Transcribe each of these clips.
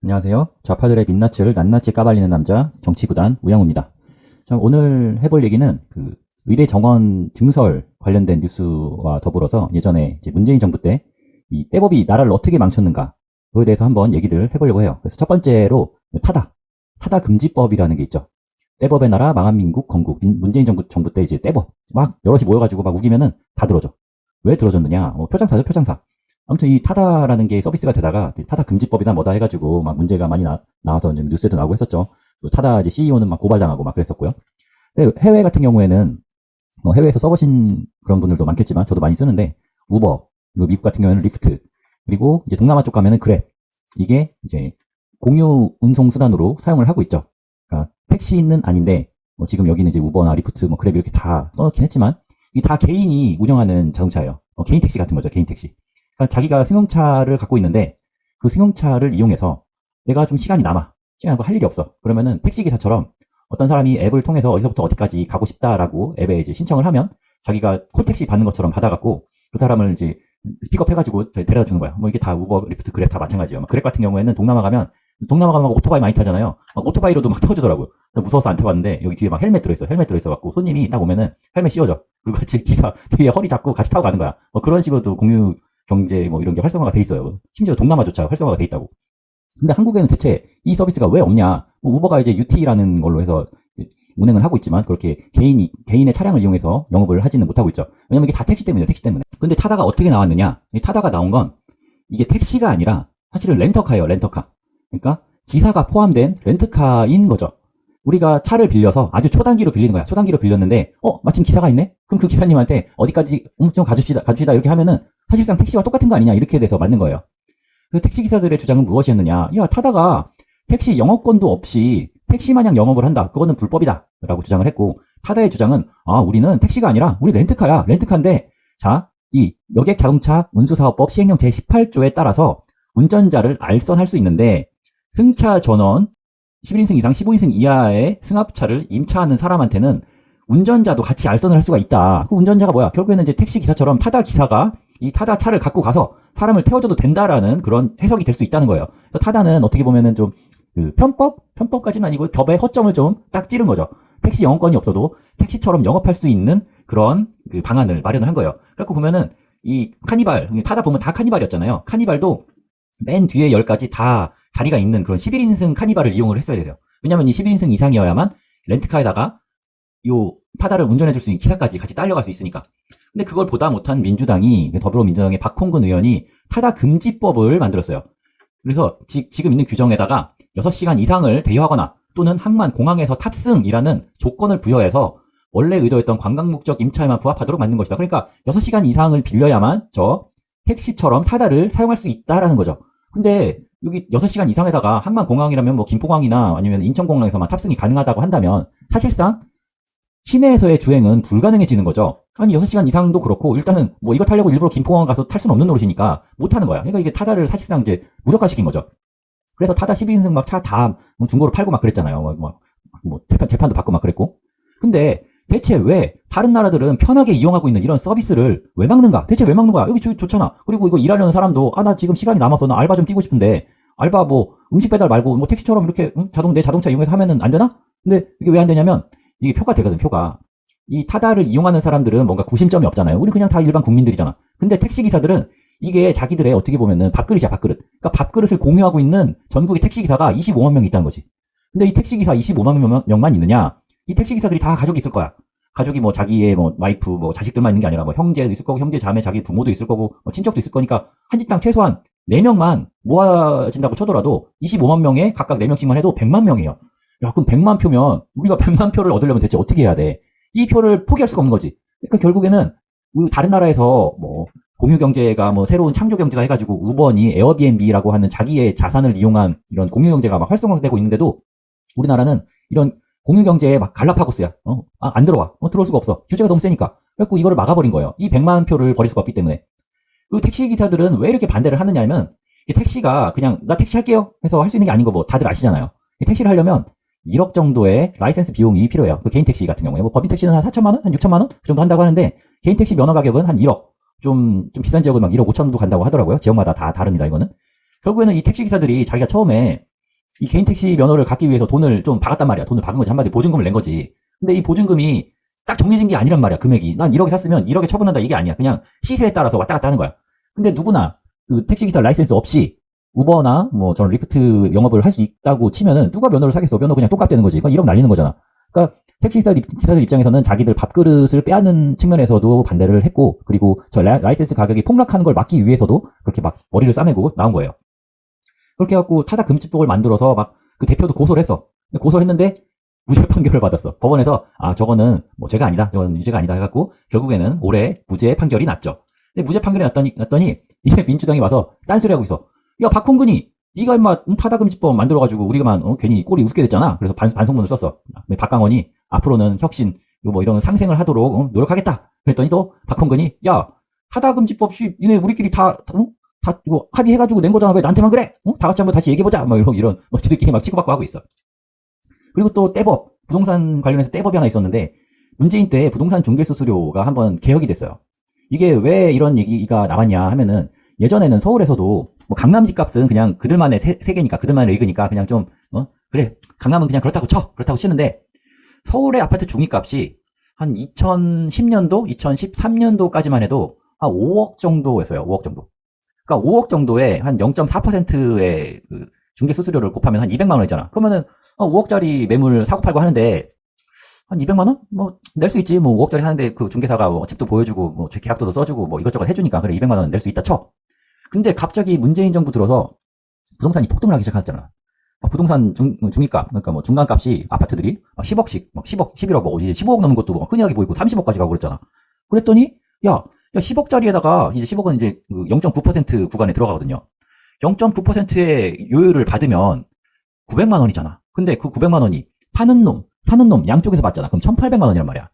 안녕하세요. 좌파들의 민낯을 낱낱이 까발리는 남자 정치구단 우양우입니다. 자, 오늘 해볼 얘기는 그 의대 정원 증설 관련된 뉴스와 더불어서 예전에 이제 문재인 정부 때 이 떼법이 나라를 어떻게 망쳤는가에 대해서 한번 얘기를 해보려고 해요. 그래서 첫 번째로 타다 금지법이라는 게 있죠. 떼법의 나라 망한 민국 건국 문재인 정부 때 이제 떼법 막 여럿이 모여가지고 막 우기면은 다 들어줘. 왜 들어줬느냐? 표창사죠, 표창사. 아무튼 이 타다라는 게 서비스가 되다가 타다 금지법이나 뭐다 해가지고 막 문제가 많이 나와서 이제 뉴스에도 나오고 했었죠. 또 타다 이제 CEO는 막 고발당하고 막 그랬었고요. 근데 해외 같은 경우에는 해외에서 써보신 그런 분들도 많겠지만 저도 많이 쓰는데 우버, 그리고 미국 같은 경우에는 리프트, 그리고 이제 동남아 쪽 가면은 그랩, 이게 이제 공유 운송 수단으로 사용을 하고 있죠. 그러니까 택시는 아닌데 지금 여기는 이제 우버나 리프트, 뭐 그랩 이렇게 다 써놓긴 했지만 이게 다 개인이 운영하는 자동차예요. 개인 택시 같은 거죠, 개인 택시. 그러니까 자기가 승용차를 갖고 있는데 그 승용차를 이용해서 내가 좀 시간이 남아. 시간이 할 일이 없어. 그러면은 택시기사처럼 어떤 사람이 앱을 통해서 어디서부터 어디까지 가고 싶다라고 앱에 이제 신청을 하면 자기가 콜택시 받는 것처럼 받아갖고 그 사람을 이제 픽업해가지고 데려다 주는 거야. 뭐 이게 다 우버, 리프트, 그랩 다 마찬가지예요. 그랩 같은 경우에는 동남아 가면 막 오토바이 많이 타잖아요. 막 오토바이로도 막 태워주더라고요. 무서워서 안 타봤는데 여기 뒤에 막 헬멧 들어있어. 헬멧 들어있어갖고 손님이 딱 오면은 헬멧 씌워줘. 그리고 같이 기사 뒤에 허리 잡고 같이 타고 가는 거야. 뭐 그런 식으로도 공유 경제 뭐 이런 게 활성화가 돼 있어요. 심지어 동남아조차 활성화가 돼 있다고. 근데 한국에는 대체 이 서비스가 왜 없냐? 우버가 이제 UT라는 걸로 해서 운행을 하고 있지만 그렇게 개인의 차량을 이용해서 영업을 하지는 못하고 있죠. 왜냐면 이게 다 택시 때문이에요. 택시 때문에. 근데 타다가 어떻게 나왔느냐? 이 타다가 나온 건 이게 택시가 아니라 사실은 렌터카예요. 렌터카. 그러니까 기사가 포함된 렌트카인 거죠. 우리가 차를 빌려서 아주 초단기로 빌리는 거야. 초단기로 빌렸는데 마침 기사가 있네? 그럼 그 기사님한테 어디까지 좀 가줍시다 이렇게 하면은 사실상 택시와 똑같은 거 아니냐 이렇게 돼서 맞는 거예요. 그래서 택시기사들의 주장은 무엇이었느냐? 야, 타다가 택시 영업권도 없이 택시 마냥 영업을 한다. 그거는 불법이다. 라고 주장을 했고, 타다의 주장은 우리는 택시가 아니라 우리 렌트카야. 렌트카인데 자, 이 여객자동차 운수사업법 시행령 제18조에 따라서 운전자를 알선할 수 있는데 승차 전원 11인승 이상 15인승 이하의 승합차를 임차하는 사람한테는 운전자도 같이 알선을 할 수가 있다. 그 운전자가 뭐야? 결국에는 이제 택시 기사처럼 타다 기사가 이 타다 차를 갖고 가서 사람을 태워줘도 된다라는 그런 해석이 될 수 있다는 거예요. 그래서 타다는 어떻게 보면은 좀 그 편법까지는 아니고 법의 허점을 좀 딱 찌른 거죠. 택시 영업권이 없어도 택시처럼 영업할 수 있는 그런 그 방안을 마련을 한 거예요. 그래갖고 보면은 이 카니발, 타다 보면 다 카니발이었잖아요. 카니발도 맨 뒤에 10가지 다 자리가 있는 그런 11인승 카니발을 이용을 했어야 돼요. 왜냐면 이 11인승 이상이어야만 렌트카에다가 요 타다를 운전해줄 수 있는 기사까지 같이 딸려갈 수 있으니까. 근데 그걸 보다 못한 민주당이, 더불어민주당의 박홍근 의원이 타다 금지법을 만들었어요. 그래서 지금 있는 규정에다가 6시간 이상을 대여하거나 또는 항만 공항에서 탑승이라는 조건을 부여해서 원래 의도했던 관광 목적 임차에만 부합하도록 만든 것이다. 그러니까 6시간 이상을 빌려야만 저 택시처럼 타다를 사용할 수 있다라는 거죠. 근데 여기 6시간 이상에다가 항만 공항이라면 뭐 김포공항이나 아니면 인천공항에서만 탑승이 가능하다고 한다면 사실상 시내에서의 주행은 불가능해지는 거죠. 아니 6시간 이상도 그렇고 일단은 뭐 이거 타려고 일부러 김포공항 가서 탈 수는 없는 노릇이니까 못 타는 거야. 그러니까 이게 타다를 사실상 이제 무력화시킨 거죠. 그래서 타다 12인승 막 차 다 중고로 팔고 막 그랬잖아요. 뭐 재판도 받고 막 그랬고. 근데 대체 왜 다른 나라들은 편하게 이용하고 있는 이런 서비스를 왜 막는가? 대체 왜 막는 거야? 여기 좋잖아. 그리고 이거 일하려는 사람도 나 지금 시간이 남아서 나 알바 좀 뛰고 싶은데 알바 뭐 음식 배달 말고 뭐 택시처럼 이렇게 내 자동차 이용해서 하면은 안 되나? 근데 이게 왜 안 되냐면 이게 표가 되거든, 표가. 이 타다를 이용하는 사람들은 뭔가 구심점이 없잖아요. 우리 그냥 다 일반 국민들이잖아. 근데 택시기사들은 이게 자기들의 어떻게 보면은 밥그릇이야, 밥그릇. 그러니까 밥그릇을 공유하고 있는 전국의 택시기사가 25만 명이 있다는 거지. 근데 이 택시기사 25만 명만 있느냐? 이 택시기사들이 다 가족이 있을 거야. 가족이 뭐 자기의 뭐 와이프, 뭐 자식들만 있는 게 아니라 뭐 형제도 있을 거고, 형제, 자매, 자기 부모도 있을 거고, 뭐 친척도 있을 거니까 한 집당 최소한 4명만 모아진다고 쳐더라도 25만 명에 각각 4명씩만 해도 100만 명이에요. 야, 그럼 100만 표면 우리가 100만 표를 얻으려면 대체 어떻게 해야 돼? 이 표를 포기할 수가 없는 거지. 그러니까 결국에는 우리 다른 나라에서 뭐 공유 경제가 뭐 새로운 창조 경제가 해가지고 우버니 에어비앤비라고 하는 자기의 자산을 이용한 이런 공유 경제가 막 활성화되고 있는데도 우리나라는 이런 공유 경제에 막 갈라파고스야. 안 들어와. 들어올 수가 없어. 규제가 너무 세니까. 그래갖고 이거를 막아버린 거예요. 이 100만 표를 버릴 수가 없기 때문에. 그리고 택시 기사들은 왜 이렇게 반대를 하느냐 하면 택시가 그냥 나 택시 할게요 해서 할 수 있는 게 아닌 거 뭐 다들 아시잖아요. 택시를 하려면 1억 정도의 라이센스 비용이 필요해요. 그 개인 택시 같은 경우에. 뭐 법인 택시는 한 4천만 원? 한 6천만 원? 그 정도 한다고 하는데 개인 택시 면허 가격은 한 1억. 좀 비싼 지역은 막 1억 5천도 간다고 하더라고요. 지역마다 다 다릅니다, 이거는. 결국에는 이 택시 기사들이 자기가 처음에 이 개인 택시 면허를 갖기 위해서 돈을 좀 박았단 말이야. 돈을 박은 거지. 한마디 보증금을 낸 거지. 근데 이 보증금이 딱 정해진 게 아니란 말이야. 금액이. 난 1억에 샀으면 1억에 처분한다 이게 아니야. 그냥 시세에 따라서 왔다 갔다 하는 거야. 근데 누구나 그 택시기사 라이센스 없이 우버나 뭐 저런 리프트 영업을 할 수 있다고 치면은 누가 면허를 사겠어? 면허 그냥 똑같다는 거지. 그러니까 1억 날리는 거잖아. 그러니까 기사들 입장에서는 자기들 밥그릇을 빼앗는 측면에서도 반대를 했고, 그리고 저 라이센스 가격이 폭락하는 걸 막기 위해서도 그렇게 막 머리를 싸매고 나온 거예요. 그렇게 해갖고 타다 금지법을 만들어서 막 그 대표도 고소를 했어. 고소를 했는데 무죄 판결을 받았어. 법원에서 저거는 뭐 죄가 아니다, 저건 유죄가 아니다 해갖고 결국에는 올해 무죄 판결이 났죠. 근데 무죄 판결이 났더니 이게 민주당이 와서 딴소리하고 있어. 야, 박홍근이 네가 임마 타다 금지법 만들어가지고 우리가만 괜히 꼴이 우습게 됐잖아. 그래서 반성문을 썼어. 박강원이 앞으로는 혁신 뭐 이런 상생을 하도록 노력하겠다. 그랬더니 또 박홍근이 야, 타다 금지법 니네 우리끼리 다 이거 합의해가지고 낸 거잖아. 왜 나한테만 그래? 다 같이 한번 다시 얘기해보자. 뭐 이런 지들끼리 막 치고받고 하고 있어. 그리고 또 떼법, 부동산 관련해서 떼법이 하나 있었는데, 문재인 때 부동산 중개수수료가 한번 개혁이 됐어요. 이게 왜 이런 얘기가 나왔냐 하면은, 예전에는 서울에서도 뭐 강남 집값은 그냥 그들만의 세계니까, 그들만의 리그니까 그냥 좀 그래, 강남은 그냥 그렇다고 치는데, 서울의 아파트 중위값이 한 2010년도, 2013년도까지만 해도 한 5억 정도였어요. 5억 정도. 그러니까 5억 정도에 한 0.4%의 그 중개 수수료를 곱하면 한 200만 원이잖아. 그러면은 5억짜리 매물 사고 팔고 하는데 한 200만 원? 뭐 낼 수 있지. 뭐 5억짜리 하는데 그 중개사가 뭐 집도 보여주고 뭐 계약서도 써주고 뭐 이것저것 해주니까 그래 200만 원 낼 수 있다 쳐. 근데 갑자기 문재인 정부 들어서 부동산이 폭등을 하기 시작했잖아. 부동산 중위값, 그러니까 뭐 중간값이 아파트들이 10억씩, 10억, 11억, 뭐 이제 15억 넘는 것도 흔하게 보이고 30억까지 가고 그랬잖아. 그랬더니 야 10억짜리에다가 이제 10억은 이제 0.9% 구간에 들어가거든요. 0.9%의 요율을 받으면 900만 원이잖아. 근데 그 900만 원이 파는 놈, 사는 놈 양쪽에서 받잖아. 그럼 1,800만 원이란 말이야.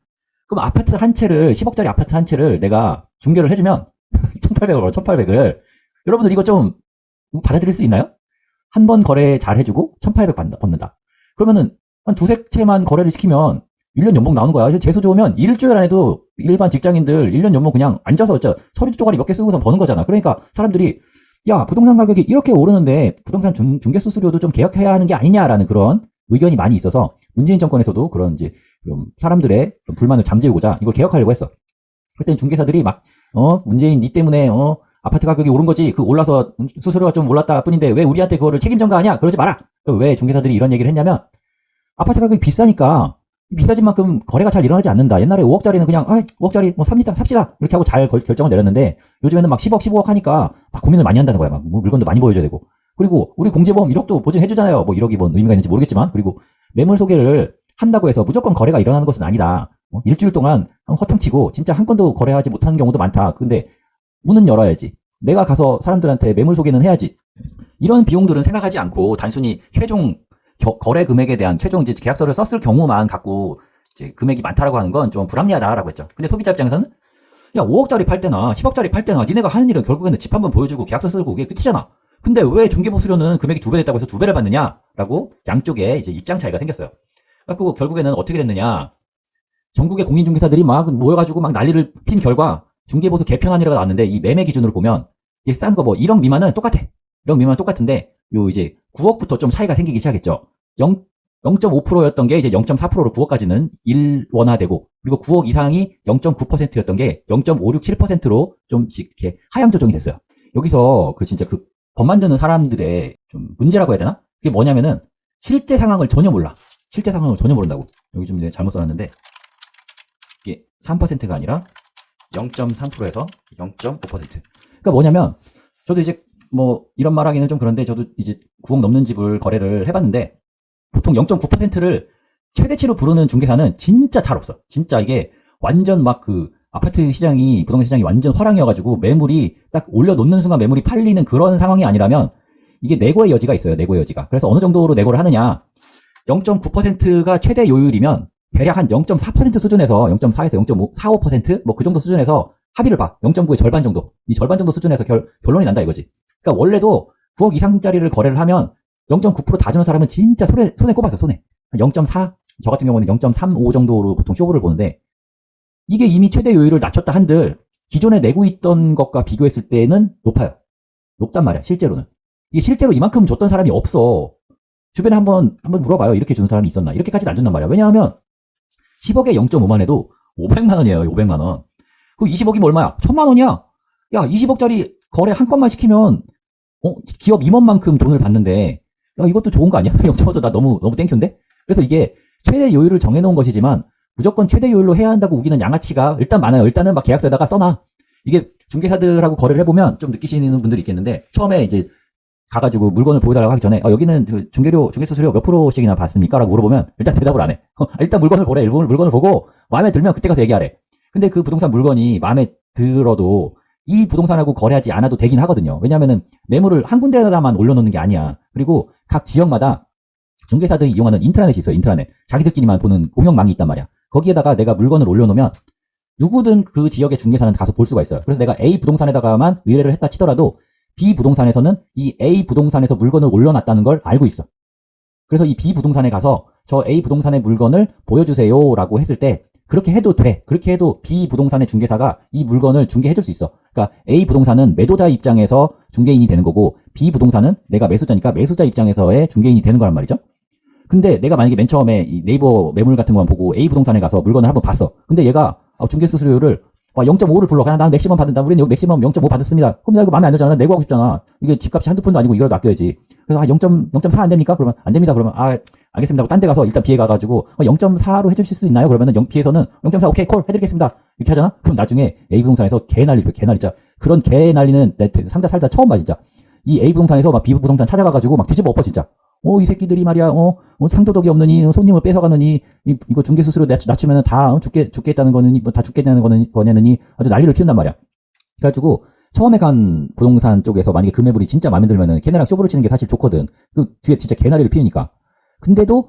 그럼 아파트 한 채를 10억짜리 아파트 한 채를 내가 중개를 해주면 1,800을 여러분들 이거 좀 받아들일 수 있나요? 한 번 거래 잘 해주고 1,800 받는다. 그러면은 한 두세 채만 거래를 시키면 1년 연봉 나오는 거야. 재수 좋으면 일주일 안에도 일반 직장인들 1년 연봉 그냥 앉아서 서류 쪼가리 몇 개 쓰고서 버는 거잖아. 그러니까 사람들이 야, 부동산 가격이 이렇게 오르는데 부동산 중개 수수료도 좀 개혁해야 하는 게 아니냐라는 그런 의견이 많이 있어서 문재인 정권에서도 그런 이제 좀 사람들의 불만을 잠재우고자 이걸 개혁하려고 했어. 그때 중개사들이 막 문재인 니 때문에 아파트 가격이 오른 거지. 그 올라서 수수료가 좀 올랐다 뿐인데 왜 우리한테 그거를 책임 전가하냐? 그러지 마라. 왜 중개사들이 이런 얘기를 했냐면 아파트 가격이 비싸니까 비싸진 만큼 거래가 잘 일어나지 않는다. 옛날에 5억짜리는 그냥 5억짜리 뭐 삽시다 이렇게 하고 잘 결정을 내렸는데 요즘에는 막 10억 15억 하니까 막 고민을 많이 한다는 거야. 막 물건도 많이 보여줘야 되고. 그리고 우리 공제보험 1억도 보증해주잖아요. 뭐 1억이 뭔 의미가 있는지 모르겠지만. 그리고 매물 소개를 한다고 해서 무조건 거래가 일어나는 것은 아니다. 일주일 동안 허탕치고 진짜 한 건도 거래하지 못하는 경우도 많다. 근데 문은 열어야지. 내가 가서 사람들한테 매물 소개는 해야지. 이런 비용들은 생각하지 않고 단순히 최종 거래 금액에 대한 최종 이제 계약서를 썼을 경우만 갖고 이제 금액이 많다라고 하는 건 좀 불합리하다라고 했죠. 근데 소비자 입장에서는 야 5억짜리 팔 때나 10억짜리 팔 때나 니네가 하는 일은 결국에는 집 한번 보여주고 계약서 쓰고 그게 끝이잖아. 근데 왜 중개보수료는 금액이 2배 됐다고 해서 2배를 받느냐라고 양쪽에 이제 입장 차이가 생겼어요. 그래서 결국에는 어떻게 됐느냐? 전국의 공인중개사들이 막 모여가지고 막 난리를 핀 결과 중개보수 개편안이라고 나왔는데 이 매매 기준으로 보면 이제 싼 거 뭐 1억 미만은 똑같아. 1억 미만은 똑같은데 요 이제 9억부터 좀 차이가 생기기 시작했죠. 0.5%였던 게 이제 0.4%로 9억까지는 일원화되고 그리고 9억 이상이 0.9%였던 게 0.567%로 좀씩 이렇게 하향 조정이 됐어요. 여기서 진짜 법 만드는 사람들의 좀 문제라고 해야 되나? 그게 뭐냐면은 실제 상황을 전혀 몰라. 실제 상황을 전혀 모른다고. 여기 좀 잘못 써놨는데 이게 3%가 아니라 0.3%에서 0.5%. 그러니까 뭐냐면 저도 이제 뭐 이런 말 하기는 좀 그런데 저도 이제 9억 넘는 집을 거래를 해봤는데 보통 0.9%를 최대치로 부르는 중개사는 진짜 잘 없어. 진짜 이게 완전 막 아파트 시장이 부동산 시장이 완전 화랑이어가지고 매물이 딱 올려놓는 순간 매물이 팔리는 그런 상황이 아니라면 이게 내고의 여지가 있어요. 내고의 여지가. 그래서 어느 정도로 내고를 하느냐 0.9%가 최대 요율이면 대략 한 0.4% 수준에서 0.4에서 0.45% 뭐 그 정도 수준에서 합의를 봐. 0.9의 절반 정도. 이 절반 정도 수준에서 결론이 난다 이거지. 그러니까 원래도 9억 이상짜리를 거래를 하면 0.9% 다 주는 사람은 진짜 손에 꼽았어. 손에. 0.4? 저 같은 경우는 0.35 정도로 보통 쇼부를 보는데 이게 이미 최대 요율을 낮췄다 한들 기존에 내고 있던 것과 비교했을 때는 높아요. 높단 말이야. 실제로는. 이게 실제로 이만큼 줬던 사람이 없어. 주변에 한번 물어봐요. 이렇게 주는 사람이 있었나? 이렇게까지는 안 준단 말이야. 왜냐하면 10억에 0.5만 해도 500만 원이에요. 500만 원. 그 20억이면 얼마야? 1000만 원이야. 야, 20억짜리 거래 한 건만 시키면 기업 임원만큼 돈을 받는데, 야, 이것도 좋은 거 아니야? 0.5도 나 너무 땡큐인데? 그래서 이게 최대 요율을 정해놓은 것이지만 무조건 최대 요율로 해야 한다고 우기는 양아치가 일단 많아요. 일단은 막 계약서에다가 써놔. 이게 중개사들하고 거래를 해보면 좀 느끼시는 분들이 있겠는데, 처음에 이제 가가지고 물건을 보여달라고 하기 전에 여기는 그 중개수수료 몇 프로씩이나 받습니까? 라고 물어보면 일단 대답을 안 해. 일단 물건을 보래. 물건을 보고 마음에 들면 그때 가서 얘기하래. 근데 그 부동산 물건이 마음에 들어도 이 부동산하고 거래하지 않아도 되긴 하거든요. 왜냐하면은 매물을 한 군데다만 올려놓는 게 아니야. 그리고 각 지역마다 중개사들이 이용하는 인트라넷이 있어요. 인트라넷. 자기들끼리만 보는 공용망이 있단 말이야. 거기에다가 내가 물건을 올려놓으면 누구든 그 지역의 중개사는 가서 볼 수가 있어요. 그래서 내가 A 부동산에다가만 의뢰를 했다 치더라도 B 부동산에서는 이 A 부동산에서 물건을 올려놨다는 걸 알고 있어. 그래서 이 B 부동산에 가서 저 A 부동산의 물건을 보여주세요 라고 했을 때 그렇게 해도 돼. 그렇게 해도 B 부동산의 중개사가 이 물건을 중개해줄 수 있어. 그러니까 A 부동산은 매도자 입장에서 중개인이 되는 거고 B 부동산은 내가 매수자니까 매수자 입장에서의 중개인이 되는 거란 말이죠. 근데 내가 만약에 맨 처음에 이 네이버 매물 같은 것만 보고 A 부동산에 가서 물건을 한번 봤어. 근데 얘가 중개 수수료를 0.5를 불러. 그냥 난 맥시멈 받는다. 우리는 여기 맥시멈 0.5 받았습니다. 그럼 나 이거 마음에 안 들잖아. 내고 하고 싶잖아. 이게 집값이 한두 푼도 아니고 이걸 아껴야지. 그래서 0.4 안 됩니까? 그러면 안 됩니다. 그러면 알겠습니다 하고 딴 데 가서 일단 비해 가가지고 0.4로 해주실 수 있나요? 그러면은 비해서는 0.4 오케이 콜 해드리겠습니다. 이렇게 하잖아? 그럼 나중에 A 부동산에서 개 난리 진짜. 그런 개 난리는 내 상다 살다 처음 봐 진짜. 이 A 부동산에서 막 B 부동산 찾아가가지고 막 뒤집어 엎어 진짜. 이 새끼들이 말이야, 상도덕이 없느니, 손님을 뺏어가느니, 이거 중개수수료 낮추면은 다 죽겠다는 거느니, 다 죽겠다는 거냐느니, 아주 난리를 피운단 말이야. 그래가지고, 처음에 간 부동산 쪽에서 만약에 그 매물이 진짜 마음에 들면은 걔네랑 쇼부를 치는 게 사실 좋거든. 그 뒤에 진짜 개나리를 피우니까. 근데도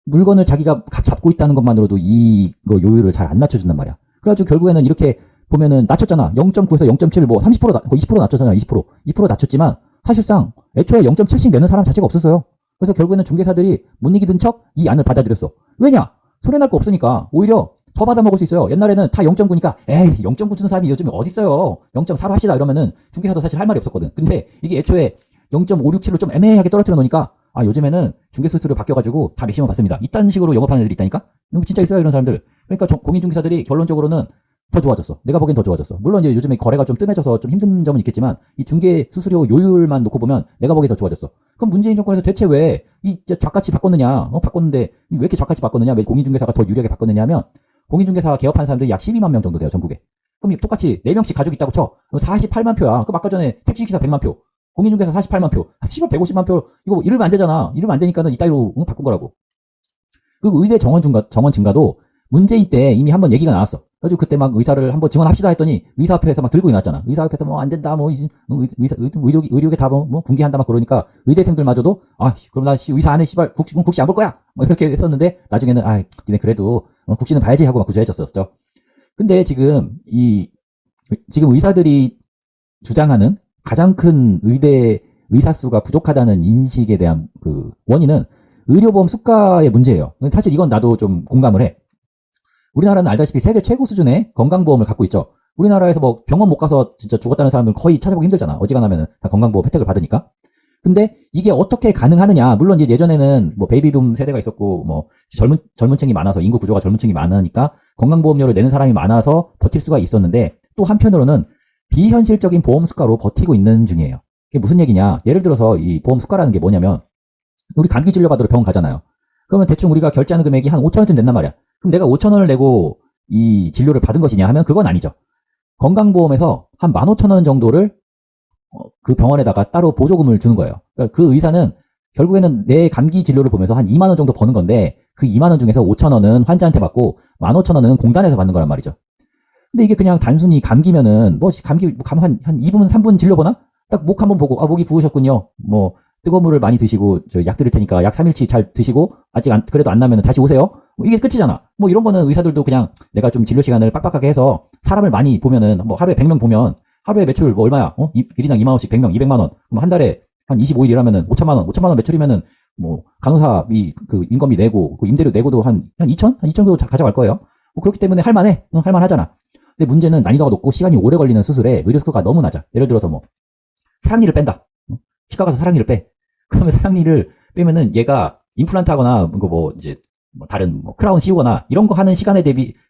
물건을 자기가 잡고 있다는 것만으로도 이거 요율을 잘 안 낮춰준단 말이야. 그래가지고 결국에는 이렇게 보면은 낮췄잖아. 0.9에서 0.7, 뭐 30%, 20% 낮췄잖아. 2% 낮췄지만, 사실상 애초에 0.7씩 내는 사람 자체가 없었어요. 그래서 결국에는 중개사들이 못 이기던 척 이 안을 받아들였어. 왜냐? 손해날 거 없으니까 오히려 더 받아먹을 수 있어요. 옛날에는 다 0.9니까 에이 0.9 주는 사람이 요즘에 어딨어요. 0.4로 합시다 이러면은 중개사도 사실 할 말이 없었거든. 근데 이게 애초에 0.567로 좀 애매하게 떨어뜨려 놓으니까 요즘에는 중개수수료 바뀌어가지고 다 맥시멈 받습니다. 이딴 식으로 영업하는 애들이 있다니까? 진짜 있어요 이런 사람들. 그러니까 공인중개사들이 결론적으로는 더 좋아졌어. 내가 보기엔 더 좋아졌어. 물론 이제 요즘에 거래가 좀 뜸해져서 좀 힘든 점은 있겠지만 이 중개 수수료 요율만 놓고 보면 내가 보기엔 더 좋아졌어. 그럼 문재인 정권에서 대체 왜 이 죗같이 바꿨느냐? 바꿨는데 왜 이렇게 죗같이 바꿨느냐? 왜 공인중개사가 더 유리하게 바꿨느냐 하면 공인중개사 개업하는 사람들이 약 12만 명 정도 돼요 전국에. 그럼 똑같이 4명씩 가족 있다고 쳐. 48만 표야. 그럼 아까 전에 택시기사 100만 표. 공인중개사 48만 표. 150만 표. 이거 이러면 안 되잖아. 이러면 안 되니까는 이따위로 바꾼 거라고. 그리고 의대 정원 증가도 문재인 때 이미 한번 얘기가 나왔어. 그래가지고 그때 막 의사를 한번 지원합시다 했더니 의사협회에서 막 들고 일어났잖아. 의사협회에서 뭐 안 된다, 의료계 다 뭐 군기한다 막 그러니까 의대생들마저도 그럼 나 의사 안 해, 씨발, 국시 안 볼 거야! 뭐 이렇게 했었는데 나중에는 니네 그래도 국시는 봐야지 하고 막 구제해줬었죠. 근데 지금 의사들이 주장하는 가장 큰 의사 수가 부족하다는 인식에 대한 그 원인은 의료보험 수가의 문제예요. 사실 이건 나도 좀 공감을 해. 우리나라는 알다시피 세계 최고 수준의 건강보험을 갖고 있죠. 우리나라에서 뭐 병원 못 가서 진짜 죽었다는 사람은 거의 찾아보기 힘들잖아. 어지간하면은 다 건강보험 혜택을 받으니까. 근데 이게 어떻게 가능하느냐. 물론 이제 예전에는 뭐 베이비붐 세대가 있었고 뭐 젊은 층이 많아서 인구 구조가 젊은 층이 많으니까 건강보험료를 내는 사람이 많아서 버틸 수가 있었는데 또 한편으로는 비현실적인 보험 수가로 버티고 있는 중이에요. 그게 무슨 얘기냐. 예를 들어서 이 보험 수가라는 게 뭐냐면 우리 감기 진료받으러 병원 가잖아요. 그러면 대충 우리가 결제하는 금액이 한 5,000원쯤 된단 말이야. 그럼 내가 5,000원을 내고 이 진료를 받은 것이냐 하면 그건 아니죠. 건강보험에서 한 15,000원 정도를 그 병원에다가 따로 보조금을 주는 거예요. 그러니까 그 의사는 결국에는 내 감기 진료를 보면서 한 2만 원 정도 버는 건데 그 2만 원 중에서 5,000원은 환자한테 받고 15,000원은 공단에서 받는 거란 말이죠. 근데 이게 그냥 단순히 감기면은 감기 한 2분 3분 진료 보나? 딱 목 한번 보고 목이 부으셨군요. 뭐 뜨거운 물을 많이 드시고 저 약 드릴 테니까 약 3일치 잘 드시고 아직 그래도 안 나면은 다시 오세요. 이게 끝이잖아. 뭐 이런 거는 의사들도 그냥 내가 좀 진료 시간을 빡빡하게 해서 사람을 많이 보면은 뭐 하루에 100명 보면 하루에 매출 뭐 얼마야? 1인당 2만 원씩 100명 200만 원. 그럼 한 달에 한 25일 일하면은 5천만 원 매출이면은 뭐 간호사 그 인건비 내고 그 임대료 내고도 한 2천 정도 가져갈 거예요. 뭐 그렇기 때문에 할만해. 할만하잖아. 근데 문제는 난이도가 높고 시간이 오래 걸리는 수술에 의료 수가가 너무 낮아. 예를 들어서 뭐 사랑니를 뺀다. 치과 가서 사랑니를 빼. 그러면 사랑니를 빼면은 얘가 임플란트 하거나 뭐 이제 뭐 다른 뭐 크라운 씌우거나 이런 거 하는 시간에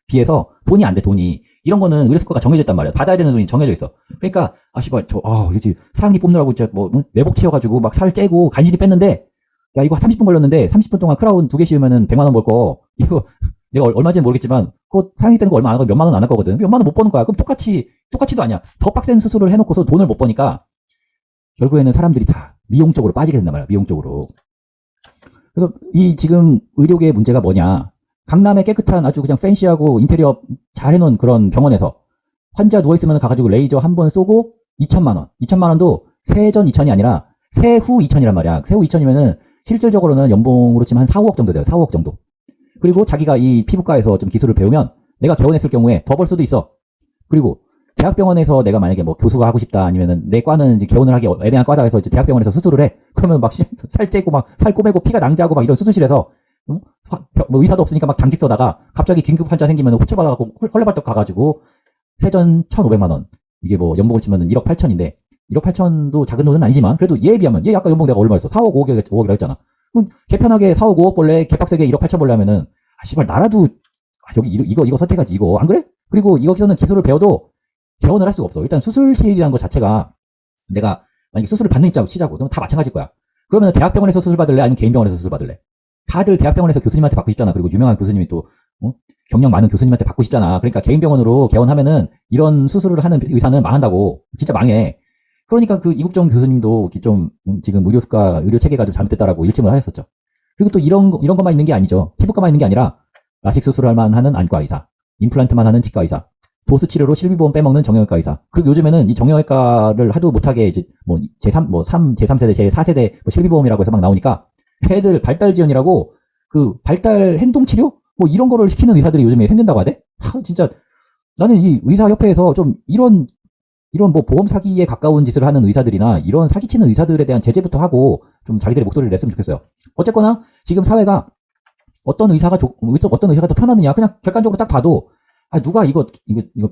비해서 돈이 안 돼, 돈이. 이런 거는 의료수가가 정해져 있단 말이야. 받아야 되는 돈이 정해져 있어. 그러니까 씨발 이게 사랑니 뽑느라고 진짜 뭐 내복 채워가지고 막 살 째고 간신히 뺐는데, 야 이거 30분 걸렸는데 30분 동안 크라운 2개 씌우면은 100만 원 벌 거, 이거 내가 얼마인지는 모르겠지만 그거 사랑니 빼는 거 얼마 안 하고 몇만 원 안 할 거거든. 몇만 원 못 버는 거야. 그럼 똑같이도 아니야. 더 빡센 수술을 해놓고서 돈을 못 버니까 결국에는 사람들이 다 미용 쪽으로 빠지게 된단 말이야. 미용 쪽으로. 그래서 이 지금 의료계의 문제가 뭐냐. 강남의 깨끗한 아주 그냥 팬시하고 인테리어 잘 해놓은 그런 병원에서 환자 누워있으면 가가지고 레이저 한 번 쏘고 2천만 원. 2천만 원도 세전 2천이 아니라 세후 2천이란 말이야. 세후 2천이면은 실질적으로는 연봉으로 치면 한 4, 5억 정도 돼요. 4, 5억 정도. 그리고 자기가 이 피부과에서 좀 기술을 배우면 내가 개원했을 경우에 더 벌 수도 있어. 그리고 대학병원에서 내가 만약에 뭐 교수가 하고 싶다, 아니면은 내 과는 이제 개원을 하기 애매한 과다 해서 이제 대학병원에서 수술을 해. 그러면 막 살 째고 막 살 꼬매고 피가 낭자하고 막 이런 수술실에서 뭐 의사도 없으니까 막 당직 써다가 갑자기 긴급 환자 생기면 호출 받아갖고 헐레벌떡 가가지고 세전 1,500만 원. 이게 뭐 연봉을 치면은 1억 8천인데 1억 8천도 작은 돈은 아니지만 그래도 얘에 비하면, 얘 아까 연봉 내가 얼마 했어? 4억 5억이라 했잖아. 그럼 개 편하게 4억 5억 벌래, 개빡세게 1억 8천 벌래 하면은 씨발 나라도 여기 이거 선택하지 이거. 안 그래? 그리고 여기서는 기술을 배워도 개원을 할 수가 없어. 일단 수술실이라는 것 자체가, 내가 만약에 수술을 받는 입장으로 치자고. 그럼 다 마찬가지일 거야. 그러면 대학병원에서 수술 받을래? 아니면 개인 병원에서 수술 받을래? 다들 대학병원에서 교수님한테 받고 싶잖아. 그리고 유명한 교수님이 또 경력 많은 교수님한테 받고 싶잖아. 그러니까 개인 병원으로 개원하면은 이런 수술을 하는 의사는 망한다고. 진짜 망해. 그러니까 그 이국정 교수님도 좀 지금 의료 체계가 좀 잘못됐다라고 일침을 하셨었죠. 그리고 또 이런 것만 있는 게 아니죠. 피부과만 있는 게 아니라 라식 수술할만 하는 안과 의사, 임플란트만 하는 치과 의사, 도수 치료로 실비보험 빼먹는 정형외과 의사. 그리고 요즘에는 이 정형외과를 하도 못하게 이제 제3세대, 제4세대 뭐 실비보험이라고 해서 막 나오니까 애들 발달 지원이라고 그 발달 행동 치료? 뭐 이런 거를 시키는 의사들이 요즘에 생긴다고 하대? 진짜 나는 이 의사협회에서 좀 이런 뭐 보험 사기에 가까운 짓을 하는 의사들이나 이런 사기치는 의사들에 대한 제재부터 하고 좀 자기들의 목소리를 냈으면 좋겠어요. 어쨌거나 지금 사회가 어떤 의사가 더 편하느냐, 그냥 객관적으로 딱 봐도 누가 이거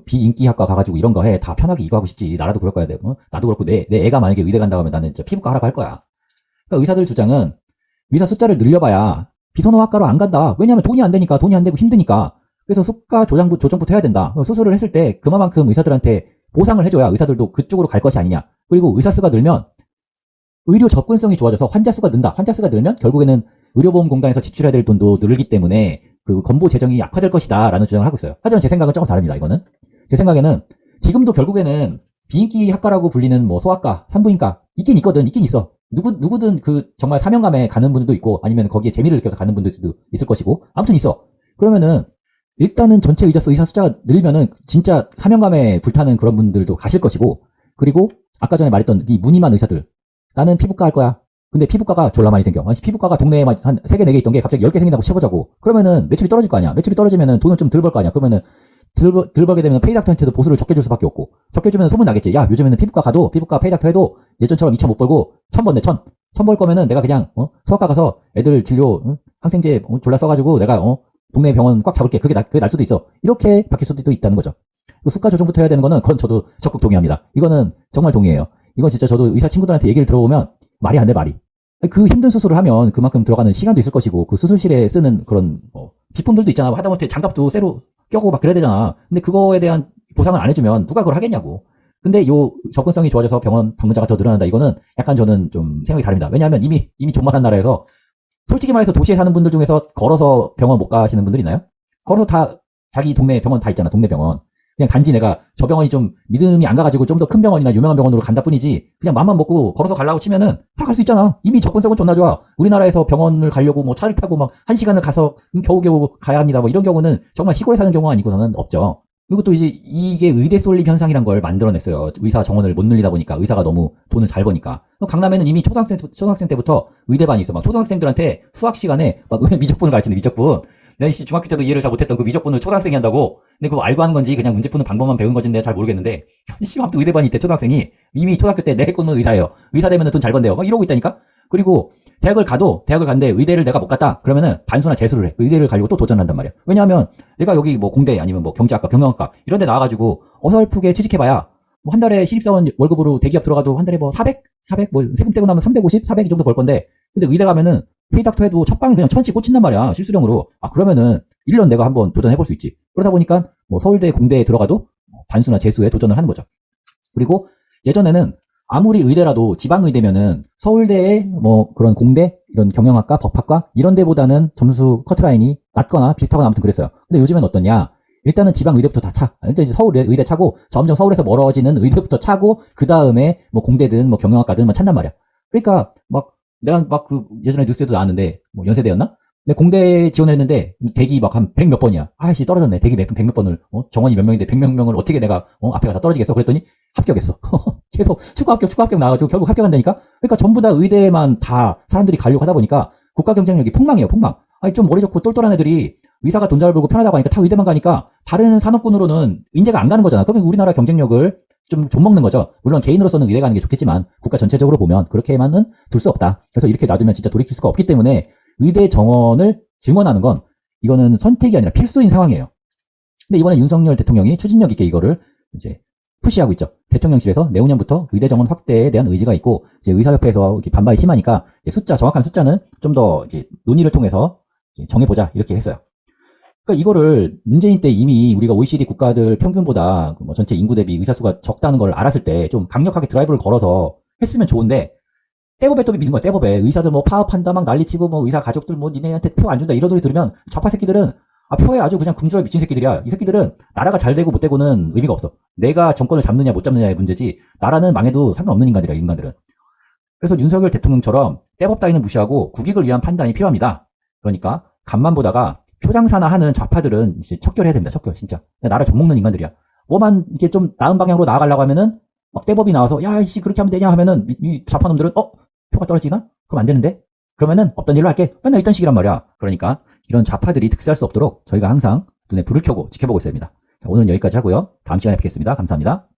비인기학과 가가지고 이런 거 해. 다 편하게 이거 하고 싶지. 나라도 그럴 거야. 나도 그렇고 내 애가 만약에 의대 간다고 하면 나는 진짜 피부과 하라고 할 거야. 그러니까 의사들 주장은 의사 숫자를 늘려봐야 비선호학과로 안 간다. 왜냐하면 돈이 안 되니까, 돈이 안 되고 힘드니까. 그래서 수가 조정부터 해야 된다. 수술을 했을 때 그만큼 의사들한테 보상을 해줘야 의사들도 그쪽으로 갈 것이 아니냐. 그리고 의사 수가 늘면 의료 접근성이 좋아져서 환자 수가 는다. 환자 수가 늘면 결국에는 의료보험공단에서 지출해야 될 돈도 늘기 때문에 그 건보 재정이 약화될 것이다 라는 주장을 하고 있어요. 하지만 제 생각은 조금 다릅니다. 이거는 제 생각에는 지금도 결국에는 비인기 학과라고 불리는 뭐 소아과, 산부인과 있긴 있어. 누구든 그 정말 사명감에 가는 분들도 있고, 아니면 거기에 재미를 느껴서 가는 분들도 있을 것이고, 아무튼 있어. 그러면은 일단은 전체 의사 숫자가 늘면은 진짜 사명감에 불타는 그런 분들도 가실 것이고, 그리고 아까 전에 말했던 이 무늬만 의사들, 나는 피부과 할 거야. 근데 피부과가 졸라 많이 생겨. 피부과가 동네에 한 3개, 4개 있던 게 갑자기 10개 생긴다고 쳐보자고. 그러면은 매출이 떨어질 거 아니야. 매출이 떨어지면은 돈을 좀 덜 벌 거 아니야. 그러면은 덜 벌게 되면 페이닥터한테도 보수를 적게 줄 수밖에 없고, 적게 주면 소문 나겠지. 야, 요즘에는 피부과 가도, 피부과 페이닥터 해도 예전처럼 2천 못 벌고 1,000 번네, 1,000. 1,000 벌 거면은 내가 그냥 소아과 가서 애들 진료 항생제 졸라 써가지고 내가 동네 병원 꽉 잡을게. 그게 날 수도 있어. 이렇게 바뀔 수도 있다는 거죠. 수가 조정부터 해야 되는 거는 그건 저도 적극 동의합니다. 이거는 정말 동의해요. 이건 진짜 저도 의사 친구들한테 얘기를 들어보면 말이 안 돼, 말이. 그 힘든 수술을 하면 그만큼 들어가는 시간도 있을 것이고, 그 수술실에 쓰는 그런 비품들도 있잖아. 하다못해 장갑도 쇠로 껴고 막 그래야 되잖아. 근데 그거에 대한 보상을 안 해주면 누가 그걸 하겠냐고. 근데 요 접근성이 좋아져서 병원 방문자가 더 늘어난다. 이거는 약간 저는 좀 생각이 다릅니다. 왜냐하면 이미 존만한 나라에서, 솔직히 말해서 도시에 사는 분들 중에서 걸어서 병원 못 가시는 분들 있나요? 걸어서 다 자기 동네 병원 다 있잖아. 동네 병원. 그냥 단지 내가 저 병원이 좀 믿음이 안 가가지고 좀 더 큰 병원이나 유명한 병원으로 간다 뿐이지, 그냥 맘만 먹고 걸어서 가려고 치면은 다 갈 수 있잖아. 이미 접근성은 존나 좋아. 우리나라에서 병원을 가려고 뭐 차를 타고 막 1시간을 가서 겨우겨우 가야 합니다. 뭐 이런 경우는 정말 시골에 사는 경우가 아니고서는 없죠. 그리고 또 이제 이게 의대 쏠림 현상이란 걸 만들어냈어요. 의사 정원을 못 늘리다 보니까, 의사가 너무 돈을 잘 버니까. 강남에는 이미 초등학생 때부터 의대반이 있어. 막 초등학생들한테 수학 시간에 막 미적분을 가르치는 미적분. 내가 중학교 때도 이해를 잘 못했던 그 미적분을 초등학생이 한다고. 근데 그거 알고 하는 건지 그냥 문제 푸는 방법만 배운 건지 내가 잘 모르겠는데, 아무튼 의대반이 있대. 초등학생이 이미 초등학교 때 내 꿈은 의사예요. 의사 되면 돈 잘 번대요. 막 이러고 있다니까. 그리고 대학을 갔는데 의대를 내가 못 갔다 그러면은 반수나 재수를 해. 의대를 가려고 또 도전한단 말이야. 왜냐하면 내가 여기 뭐 공대 아니면 뭐 경제학과, 경영학과 이런 데 나와가지고 어설프게 취직해봐야 뭐 한 달에 신입사원 월급으로 대기업 들어가도 한 달에 뭐 400, 뭐 세금 떼고 나면 350, 400 이 정도 벌 건데, 근데 의대 가면은 페이닥터 해도 첫 방에 그냥 1000씩 꽂힌단 말이야, 실수령으로. 그러면은 1년 내가 한번 도전해볼 수 있지. 그러다 보니까 뭐 서울대, 공대에 들어가도 반수나 재수에 도전을 하는 거죠. 그리고 예전에는 아무리 의대라도 지방의대면은 서울대의 뭐 그런 공대, 이런 경영학과, 법학과 이런 데보다는 점수 커트라인이 낮거나 비슷하거나 아무튼 그랬어요. 근데 요즘엔 어떠냐? 일단은 지방의대부터 다 차. 일단 이제 서울의대 차고 점점 서울에서 멀어지는 의대부터 차고 그 다음에 뭐 공대든 뭐 경영학과든 뭐 찬단 말이야. 그러니까 막 내가 막 그 예전에 뉴스에도 나왔는데 뭐 연세대였나? 근데 공대 지원했는데 대기 막 한 100 몇 번이야. 아이씨 떨어졌네. 대기 100 몇 번을 정원이 몇 명인데 100몇 명을 어떻게 내가 앞에 가서 떨어지겠어? 그랬더니 합격했어. 계속 추가 합격 나와가지고 결국 합격한다니까. 그러니까 전부 다 의대만 다 사람들이 가려고 하다 보니까 국가 경쟁력이 폭망이에요. 폭망. 아니 좀 머리 좋고 똘똘한 애들이 의사가 돈 잘 벌고 편하다고 하니까 다 의대만 가니까 다른 산업군으로는 인재가 안 가는 거잖아. 그러면 우리나라 경쟁력을 좀 좀먹는 거죠. 물론 개인으로서는 의대 가는 게 좋겠지만 국가 전체적으로 보면 그렇게만은 둘 수 없다. 그래서 이렇게 놔두면 진짜 돌이킬 수가 없기 때문에 의대 정원을 증원하는 건 이거는 선택이 아니라 필수인 상황이에요. 근데 이번에 윤석열 대통령이 추진력 있게 이거를 이제 푸시하고 있죠. 대통령실에서 내후년부터 의대 정원 확대에 대한 의지가 있고, 이제 의사협회에서 이렇게 반발이 심하니까 정확한 숫자는 좀 더 이제 논의를 통해서 정해보자 이렇게 했어요. 그러니까 이거를 문재인 때 이미 우리가 OECD 국가들 평균보다 뭐 전체 인구 대비 의사 수가 적다는 걸 알았을 때 좀 강력하게 드라이브를 걸어서 했으면 좋은데, 떼법에 또 믿는 거야. 떼법에 의사들 뭐 파업한다 막 난리치고 뭐 의사 가족들 뭐 니네한테 표 안 준다 이런 소리 들으면 좌파 새끼들은 표에 아주 그냥 금주라 미친 새끼들이야. 이 새끼들은 나라가 잘 되고 못 되고는 의미가 없어. 내가 정권을 잡느냐 못 잡느냐의 문제지 나라는 망해도 상관없는 인간들이야, 인간들은. 그래서 윤석열 대통령처럼 떼법 따위는 무시하고 국익을 위한 판단이 필요합니다. 그러니까 간만 보다가 표장사나 하는 좌파들은 이제 척결해야 됩니다. 척결 진짜. 나라 좀먹는 인간들이야. 뭐만 이렇게 좀 나은 방향으로 나아가려고 하면은 막 떼법이 나와서 야 이씨 그렇게 하면 되냐 하면은 이 좌파 놈들은 표가 떨어지나? 그럼 안 되는데? 그러면은 없던 일로 할게. 맨날 있던 식이란 말이야. 그러니까 이런 좌파들이 득세할 수 없도록 저희가 항상 눈에 불을 켜고 지켜보고 있어야 됩니다. 자, 오늘은 여기까지 하고요. 다음 시간에 뵙겠습니다. 감사합니다.